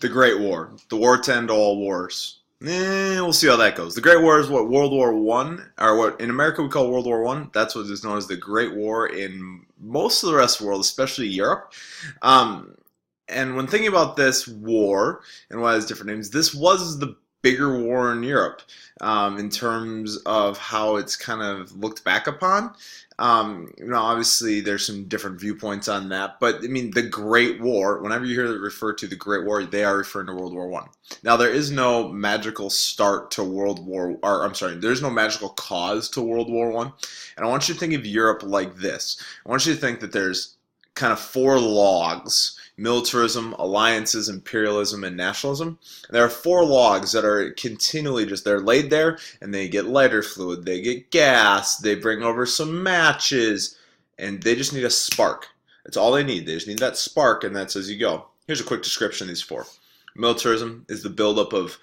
The Great War, the war to end all wars. We'll see how that goes. The Great War is what World War One, or what in America we call World War One. That's what is known as the Great War in most of the rest of the world, especially Europe. And when thinking about this war and why it has different names, this was the bigger war in Europe in terms of how it's kind of looked back upon. Obviously there's some different viewpoints on that, but I mean, the Great War, whenever you hear it referred to the Great War, they are referring to World War One. Now, there is no magical start to World War, or I'm sorry, there's no magical cause to World War One. And I want you to think of Europe like this. I want you to think that there's kind of four logs: militarism, alliances, imperialism, and nationalism. And there are four logs that are continually they're laid there, and they get lighter fluid, they get gas, they bring over some matches, and they just need a spark. That's all they need. They just need that spark, and that's as you go. Here's a quick description of these four. Militarism is the buildup of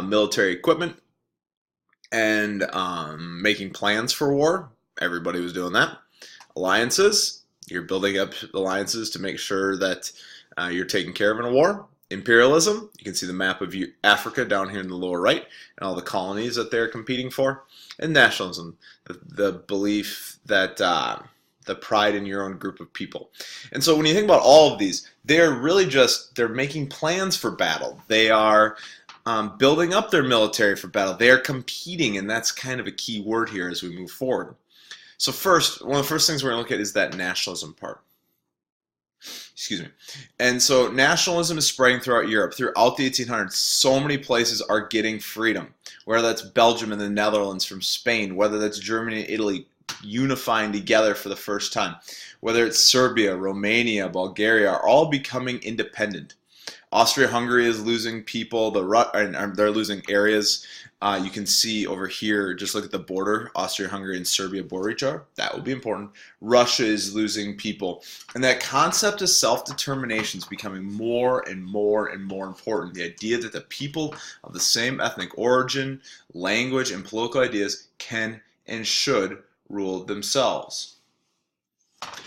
military equipment and making plans for war. Everybody was doing that. Alliances, you're building up alliances to make sure that you're taken care of in a war. Imperialism, you can see the map of Africa down here in the lower right and all the colonies that they're competing for. And nationalism, the belief that the pride in your own group of people. And so when you think about all of these, they're really they're making plans for battle. They are building up their military for battle. They are competing, and that's kind of a key word here as we move forward. So first, one of the first things we're going to look at is that nationalism part. Excuse me. And so nationalism is spreading throughout Europe. Throughout the 1800s, so many places are getting freedom. Whether that's Belgium and the Netherlands from Spain, whether that's Germany and Italy unifying together for the first time, whether it's Serbia, Romania, Bulgaria, are all becoming independent. Austria-Hungary is losing people, they're losing areas. You can see over here, just look at the border, Austria-Hungary and Serbia border each other. That will be important. Russia is losing people. And that concept of self-determination is becoming more and more and more important. The idea that the people of the same ethnic origin, language, and political ideas can and should rule themselves.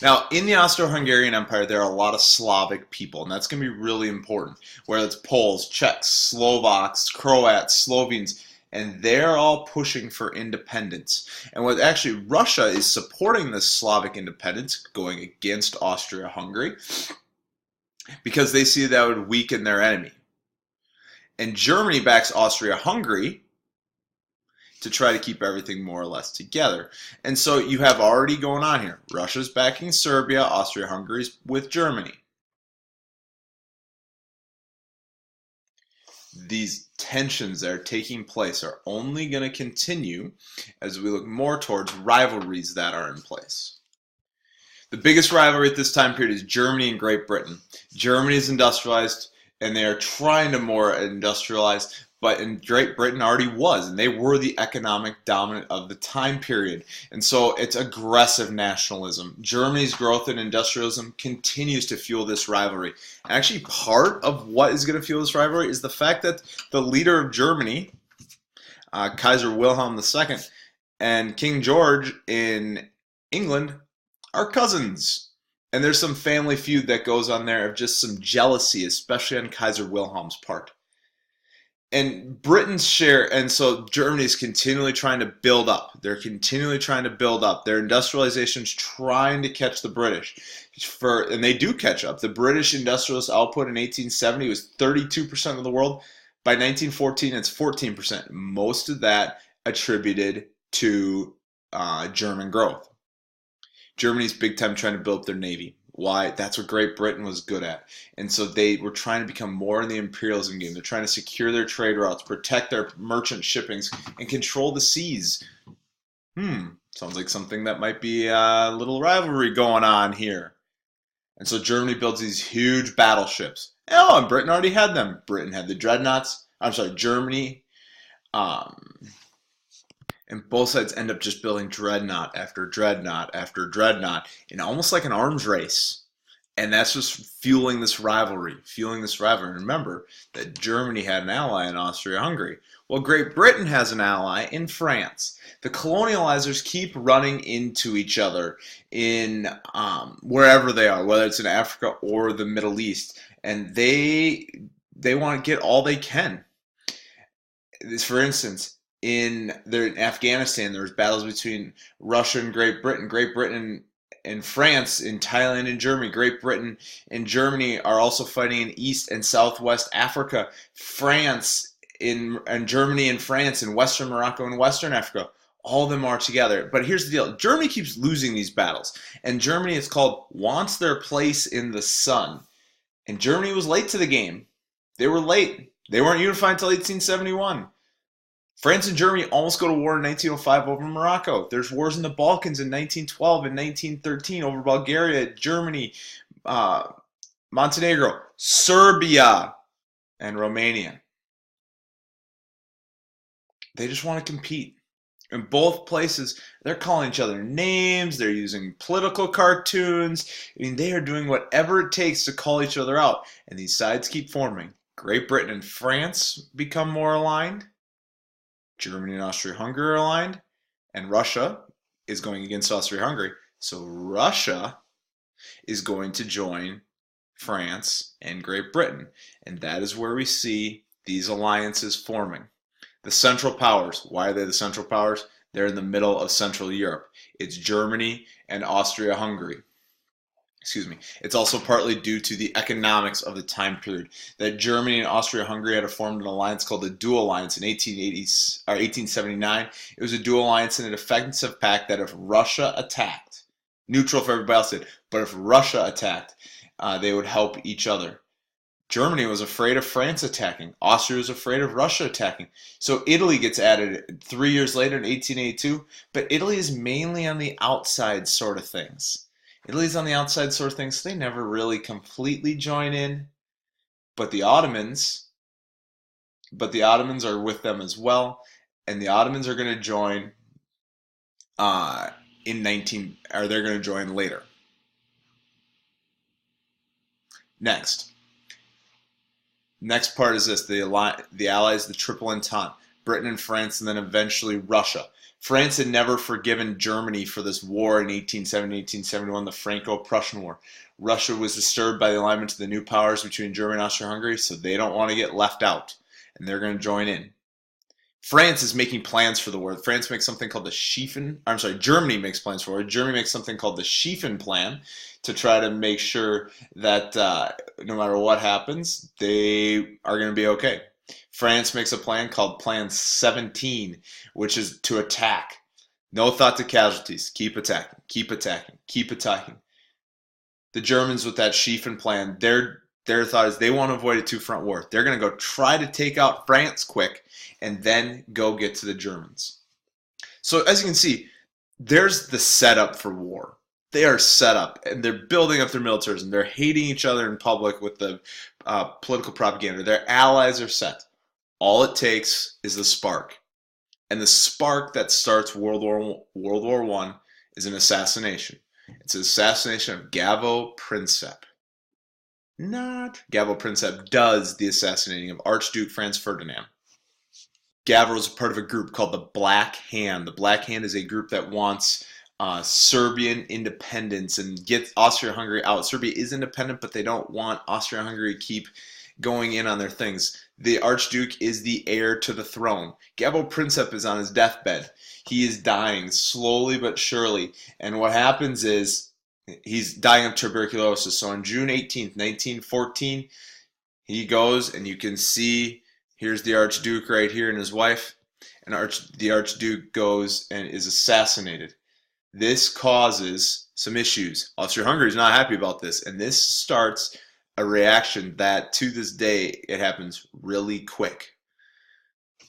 Now, in the Austro-Hungarian Empire, there are a lot of Slavic people, and that's going to be really important, whether it's Poles, Czechs, Slovaks, Croats, Slovenes, and they're all pushing for independence. And what actually Russia is supporting this Slavic independence, going against Austria-Hungary, because they see that would weaken their enemy. And Germany backs Austria-Hungary to try to keep everything more or less together. And so you have already going on here. Russia's backing Serbia, Austria-Hungary's with Germany. These tensions that are taking place are only going to continue as we look more towards rivalries that are in place. The biggest rivalry at this time period is Germany and Great Britain. Germany is industrialized, and they are trying to more industrialize, but in Great Britain already was, and they were the economic dominant of the time period. And so it's aggressive nationalism. Germany's growth in industrialism continues to fuel this rivalry. And actually, part of what is going to fuel this rivalry is the fact that the leader of Germany, Kaiser Wilhelm II, and King George in England are cousins. And there's some family feud that goes on there of just some jealousy, especially on Kaiser Wilhelm's part. And Britain's share, and so Germany's continually trying to build up. They're continually trying to build up. Their industrialization's trying to catch the British. And they do catch up. The British industrialist output in 1870 was 32% of the world. By 1914, it's 14%. Most of that attributed to German growth. Germany's big time trying to build up their navy. Why? That's what Great Britain was good at. And so they were trying to become more in the imperialism game. They're trying to secure their trade routes, protect their merchant shippings, and control the seas. Sounds like something that might be a little rivalry going on here. And so Germany builds these huge battleships. Oh, and Britain already had them. Britain had the dreadnoughts. I'm sorry, Germany. And both sides end up just building dreadnought after dreadnought after dreadnought in almost like an arms race. And that's just fueling this rivalry. Remember that Germany had an ally in Austria-Hungary. Well, Great Britain has an ally in France. The colonializers keep running into each other in wherever they are, whether it's in Africa or the Middle East. And they they want to get all they can. For instance, in Afghanistan, there was battles between Russia and Great Britain. Great Britain and France, in Thailand and Germany. Great Britain and Germany are also fighting in East and Southwest Africa. France and Germany and France in Western Morocco and Western Africa. All of them are together. But here's the deal. Germany keeps losing these battles. And Germany, it's called, wants their place in the sun. And Germany was late to the game. They were late. They weren't unified until 1871. France and Germany almost go to war in 1905 over Morocco. There's wars in the Balkans in 1912 and 1913 over Bulgaria, Germany, Montenegro, Serbia, and Romania. They just want to compete. In both places, they're calling each other names. They're using political cartoons. I mean, they are doing whatever it takes to call each other out. And these sides keep forming. Great Britain and France become more aligned. Germany and Austria-Hungary are aligned. And Russia is going against Austria-Hungary. So Russia is going to join France and Great Britain. And that is where we see these alliances forming. The Central Powers. Why are they the Central Powers? They're in the middle of Central Europe. It's Germany and Austria-Hungary. Excuse me. It's also partly due to the economics of the time period. That Germany and Austria-Hungary had formed an alliance called the Dual Alliance in 1879. It was a dual alliance and an offensive pact that if Russia attacked, neutral if everybody else did, but if Russia attacked, they would help each other. Germany was afraid of France attacking. Austria was afraid of Russia attacking. So Italy gets added 3 years later in 1882. But Italy is mainly on the outside sort of things. Italy's on the outside sort of things. So they never really completely join in. But the Ottomans are with them as well. And the Ottomans are going to join they're going to join later. Next part is this, the Allies, the Triple Entente, Britain and France, and then eventually Russia. France had never forgiven Germany for this war in 1870-1871, the Franco-Prussian War. Russia was disturbed by the alignment of the new powers between Germany and Austria-Hungary, so they don't want to get left out, and they're going to join in. France is making plans for the war. France makes something called the Germany makes plans for it. Germany makes something called the Schlieffen Plan to try to make sure that no matter what happens, they are going to be okay. France makes a plan called Plan 17, which is to attack. No thought to casualties. Keep attacking, keep attacking, keep attacking. The Germans with that Schlieffen Plan, their thought is they want to avoid a two-front war. They're going to go try to take out France quick and then go get to the Germans. So as you can see, there's the setup for war. They are set up, and they're building up their militarism. They're hating each other in public with the political propaganda. Their allies are set. All it takes is the spark. And the spark that starts World War I is an assassination. It's an assassination of Gavo Princip. Gavo Princip does the assassinating of Archduke Franz Ferdinand. Gavo is part of a group called the Black Hand. The Black Hand is a group that wants Serbian independence and get Austria-Hungary out. Serbia is independent, but they don't want Austria-Hungary to keep going in on their things. The Archduke is the heir to the throne. Gavo Princip is on his deathbed. He is dying slowly but surely. And what happens is he's dying of tuberculosis. So on June 18th, 1914, he goes, and you can see, here's the Archduke right here and his wife. And the Archduke goes and is assassinated. This causes some issues. Austria-Hungary is not happy about this. And this starts a reaction that, to this day, it happens really quick.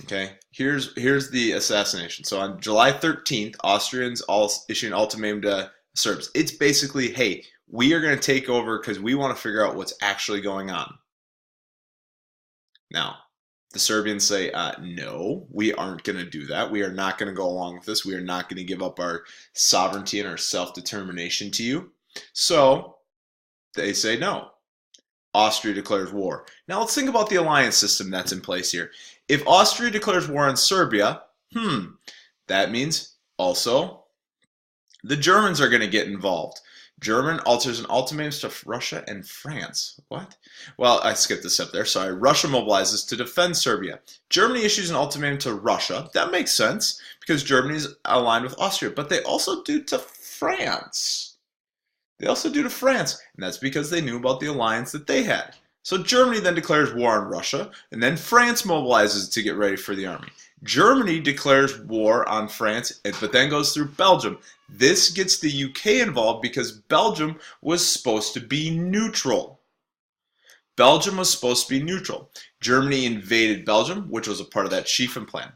Okay, here's the assassination. So on July 13th, Austrians all issue an ultimatum to Serbs. It's basically, hey, we are going to take over because we want to figure out what's actually going on. Now, the Serbians say, no, we aren't going to do that. We are not going to go along with this. We are not going to give up our sovereignty and our self-determination to you. So they say no. Austria declares war. Now let's think about the alliance system that's in place here. If Austria declares war on Serbia, that means also the Germans are going to get involved. German alters an ultimatums to Russia and France. What? Well, I skipped a step there. Sorry. Russia mobilizes to defend Serbia. Germany issues an ultimatum to Russia. That makes sense because Germany is aligned with Austria, but they also do to France. And that's because they knew about the alliance that they had. So Germany then declares war on Russia, and then France mobilizes to get ready for the army. Germany declares war on France, but then goes through Belgium. This gets the UK involved because Belgium was supposed to be neutral. Germany invaded Belgium, which was a part of that Schlieffen Plan.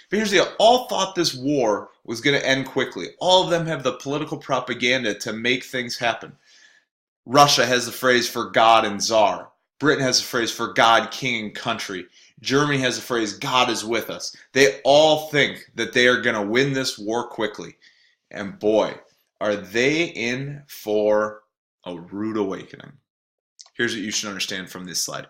But here's the deal. All thought this war was going to end quickly. All of them have the political propaganda to make things happen. Russia has the phrase for God and Tsar. Britain has the phrase for God, King, and Country. Germany has the phrase God is with us. They all think that they are going to win this war quickly. And boy, are they in for a rude awakening. Here's what you should understand from this slide,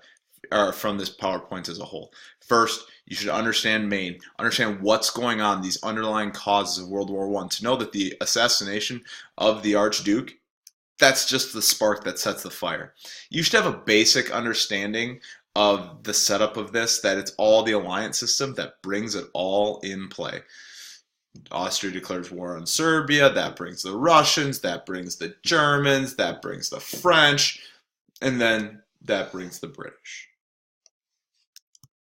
or from this PowerPoint as a whole. First, you should understand Maine, understand what's going on, these underlying causes of World War I, to know that the assassination of the Archduke, that's just the spark that sets the fire. You should have a basic understanding of the setup of this, that it's all the alliance system that brings it all in play. Austria declares war on Serbia, that brings the Russians, that brings the Germans, that brings the French, and then that brings the British.